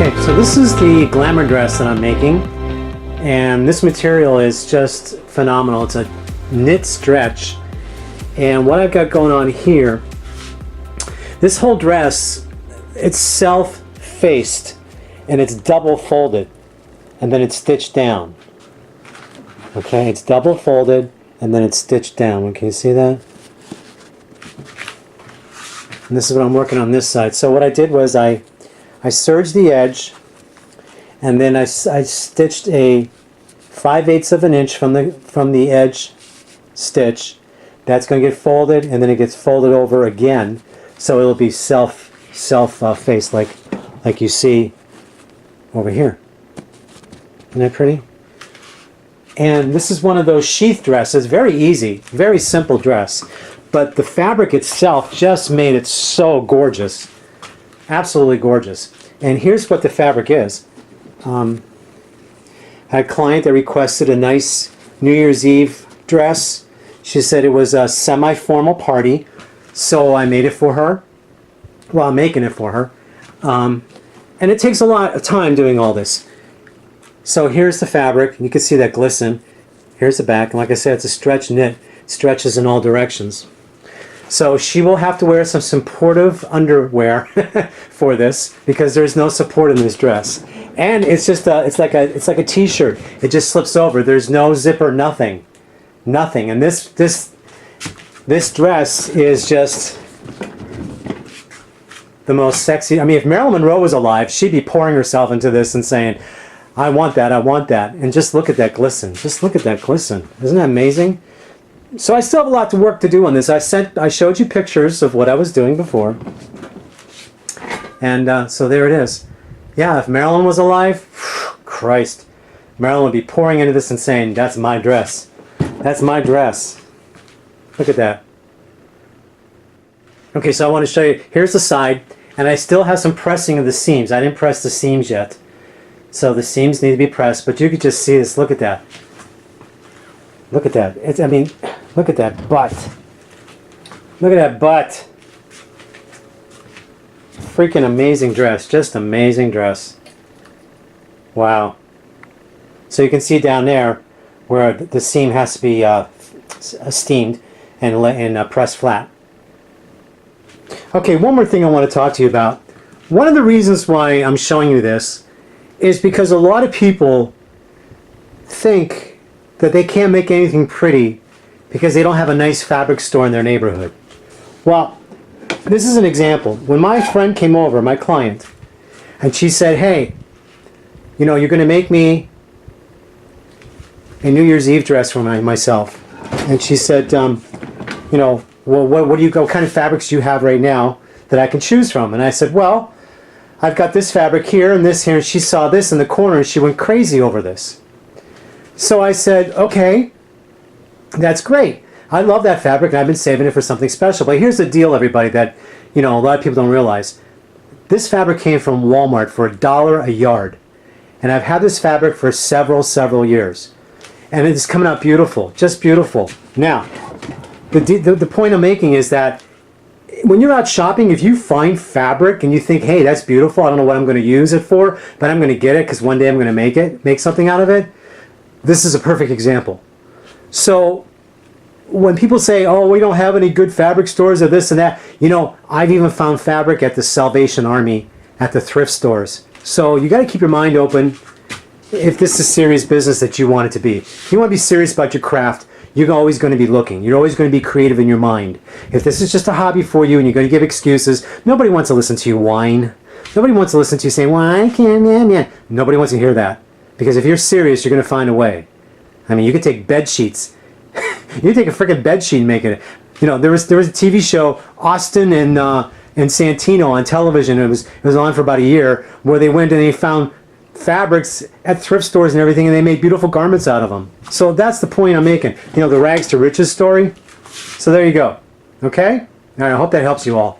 Okay, so this is the Glamour dress that I'm making, and this material is just phenomenal. It's a knit stretch, and what I've got going on here, this whole dress, it's self-faced and it's double folded and then it's stitched down. Okay, it's double folded and then it's stitched down. Can you see that? And this is what I'm working on this side. So what I did was I serged the edge, and then I stitched a 5/8 of an inch from the edge stitch. That's going to get folded, and then it gets folded over again, so it'll be self-faced like you see over here. Isn't that pretty? And this is one of those sheath dresses. Very easy, very simple dress, but the fabric itself just made it so gorgeous. Absolutely gorgeous. And here's what the fabric is. I had a client that requested a nice New Year's Eve dress. She said it was a semi-formal party, so I made it for her. Well, I'm making it for her. And it takes a lot of time doing all this. So here's the fabric. You can see that glisten. Here's the back. And like I said, it's a stretch knit. It stretches in all directions. So she will have to wear some supportive underwear for this, because there's no support in this dress. And it's just it's like a t-shirt. It just slips over. There's no zipper, nothing. Nothing. And this dress is just the most sexy. I mean, if Marilyn Monroe was alive, she'd be pouring herself into this and saying, I want that, I want that. And just look at that glisten. Just look at that glisten. Isn't that amazing? So I still have a lot of work to do on this. I showed you pictures of what I was doing before. And so there it is. Yeah, if Marilyn was alive, Christ, Marilyn would be pouring into this and saying, that's my dress. That's my dress. Look at that. Okay, so I want to show you, here's the side, and I still have some pressing of the seams. I didn't press the seams yet. So the seams need to be pressed, but you could just see this. Look at that. Look at that. I mean, look at that butt. Look at that butt. Freaking amazing dress. Just amazing dress. Wow. So you can see down there where the seam has to be steamed and pressed flat. Okay, one more thing I want to talk to you about. One of the reasons why I'm showing you this is because a lot of people think that they can't make anything pretty because they don't have a nice fabric store in their neighborhood. Well, this is an example. When my friend came over, my client, and she said, hey, you know, you're going to make me a New Year's Eve dress for myself. And she said, you know, well, what kind of fabrics do you have right now that I can choose from? And I said, well, I've got this fabric here and this here. And she saw this in the corner and she went crazy over this. So I said, okay, that's great. I love that fabric and I've been saving it for something special. But here's the deal, everybody, that, you know, a lot of people don't realize. This fabric came from Walmart for $1 a yard. And I've had this fabric for several years. And it's coming out beautiful, just beautiful. Now, the point I'm making is that when you're out shopping, if you find fabric and you think, hey, that's beautiful, I don't know what I'm going to use it for, but I'm going to get it because one day I'm going to make something out of it, this is a perfect example. So when people say, oh, we don't have any good fabric stores or this and that, you know, I've even found fabric at the Salvation Army, at the thrift stores. So you got to keep your mind open if this is serious business that you want it to be. If you want to be serious about your craft, you're always going to be looking. You're always going to be creative in your mind. If this is just a hobby for you and you're going to give excuses, nobody wants to listen to you whine. Nobody wants to listen to you saying, well, I can't, man. Nobody wants to hear that. Because if you're serious, you're going to find a way. I mean, you could take bed sheets. You could take a freaking bed sheet and make it. You know, there was a TV show, Austin and Santino on television. It was on for about a year, where they went and they found fabrics at thrift stores and everything, and they made beautiful garments out of them. So that's the point I'm making. You know, the rags to riches story. So there you go. Okay? All right, I hope that helps you all.